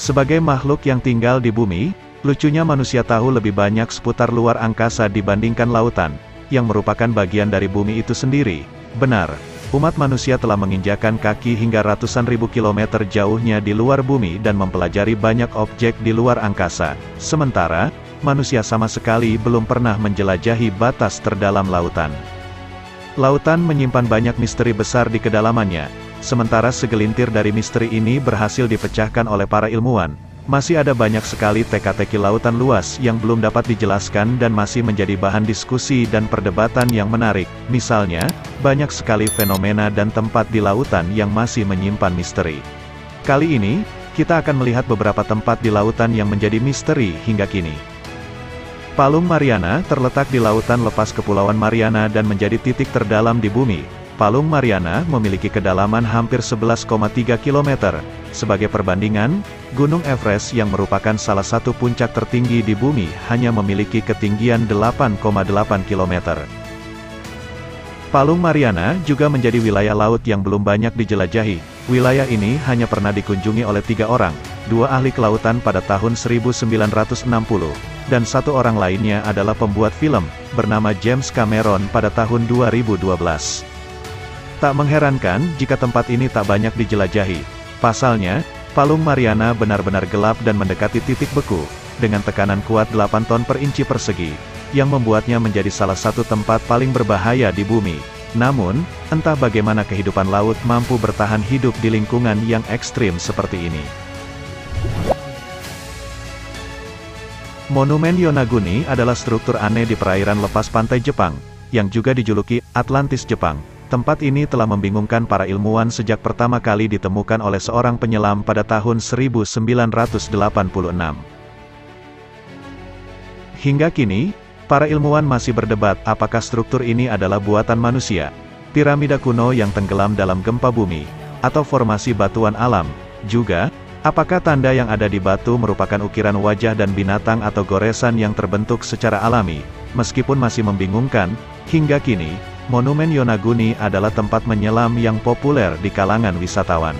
Sebagai makhluk yang tinggal di bumi, lucunya manusia tahu lebih banyak seputar luar angkasa dibandingkan lautan, yang merupakan bagian dari bumi itu sendiri. Benar, umat manusia telah menginjakan kaki hingga ratusan ribu kilometer jauhnya di luar bumi dan mempelajari banyak objek di luar angkasa. Sementara, manusia sama sekali belum pernah menjelajahi batas terdalam lautan. Lautan menyimpan banyak misteri besar di kedalamannya. Sementara segelintir dari misteri ini berhasil dipecahkan oleh para ilmuwan, masih ada banyak sekali teka-teki lautan luas yang belum dapat dijelaskan dan masih menjadi bahan diskusi dan perdebatan yang menarik. Misalnya, banyak sekali fenomena dan tempat di lautan yang masih menyimpan misteri. Kali ini, kita akan melihat beberapa tempat di lautan yang menjadi misteri hingga kini. Palung Mariana terletak di lautan lepas Kepulauan Mariana dan menjadi titik terdalam di bumi. Palung Mariana memiliki kedalaman hampir 11,3 km. Sebagai perbandingan, Gunung Everest yang merupakan salah satu puncak tertinggi di bumi hanya memiliki ketinggian 8,8 km. Palung Mariana juga menjadi wilayah laut yang belum banyak dijelajahi. Wilayah ini hanya pernah dikunjungi oleh 3 orang, 2 ahli kelautan pada tahun 1960, dan 1 orang lainnya adalah pembuat film, bernama James Cameron pada tahun 2012. Tak mengherankan jika tempat ini tak banyak dijelajahi. Pasalnya, Palung Mariana benar-benar gelap dan mendekati titik beku, dengan tekanan kuat 8 ton per inci persegi, yang membuatnya menjadi salah satu tempat paling berbahaya di bumi. Namun, entah bagaimana kehidupan laut mampu bertahan hidup di lingkungan yang ekstrim seperti ini. Monumen Yonaguni adalah struktur aneh di perairan lepas pantai Jepang, yang juga dijuluki Atlantis Jepang. Tempat ini telah membingungkan para ilmuwan sejak pertama kali ditemukan oleh seorang penyelam pada tahun 1986. Hingga kini, para ilmuwan masih berdebat apakah struktur ini adalah buatan manusia, piramida kuno yang tenggelam dalam gempa bumi, atau formasi batuan alam. Juga, apakah tanda yang ada di batu merupakan ukiran wajah dan binatang atau goresan yang terbentuk secara alami. Meskipun masih membingungkan, hingga kini, Monumen Yonaguni adalah tempat menyelam yang populer di kalangan wisatawan.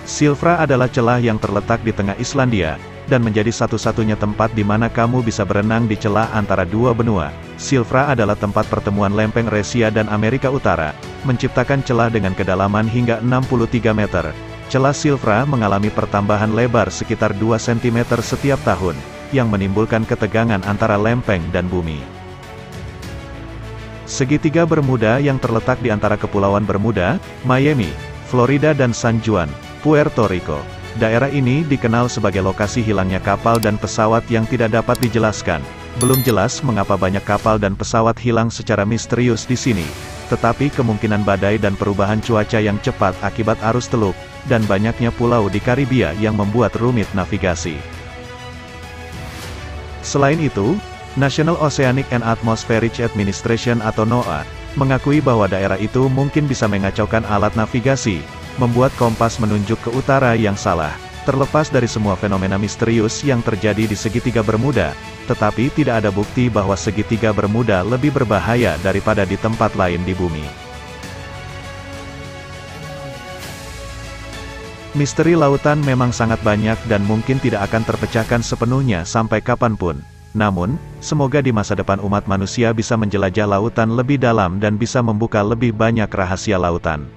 Silfra adalah celah yang terletak di tengah Islandia, dan menjadi satu-satunya tempat di mana kamu bisa berenang di celah antara 2 benua. Silfra adalah tempat pertemuan lempeng Resia dan Amerika Utara, menciptakan celah dengan kedalaman hingga 63 meter. Celah Silfra mengalami pertambahan lebar sekitar 2 cm setiap tahun, yang menimbulkan ketegangan antara lempeng dan bumi. Segitiga Bermuda yang terletak di antara Kepulauan Bermuda, Miami, Florida dan San Juan, Puerto Rico. Daerah ini dikenal sebagai lokasi hilangnya kapal dan pesawat yang tidak dapat dijelaskan. Belum jelas mengapa banyak kapal dan pesawat hilang secara misterius di sini, tetapi kemungkinan badai dan perubahan cuaca yang cepat akibat arus teluk, dan banyaknya pulau di Karibia yang membuat rumit navigasi. Selain itu, National Oceanic and Atmospheric Administration atau NOAA, mengakui bahwa daerah itu mungkin bisa mengacaukan alat navigasi, membuat kompas menunjuk ke utara yang salah. Terlepas dari semua fenomena misterius yang terjadi di segitiga Bermuda, tetapi tidak ada bukti bahwa segitiga Bermuda lebih berbahaya daripada di tempat lain di bumi. Misteri lautan memang sangat banyak dan mungkin tidak akan terpecahkan sepenuhnya sampai kapanpun. Namun, semoga di masa depan umat manusia bisa menjelajah lautan lebih dalam dan bisa membuka lebih banyak rahasia lautan.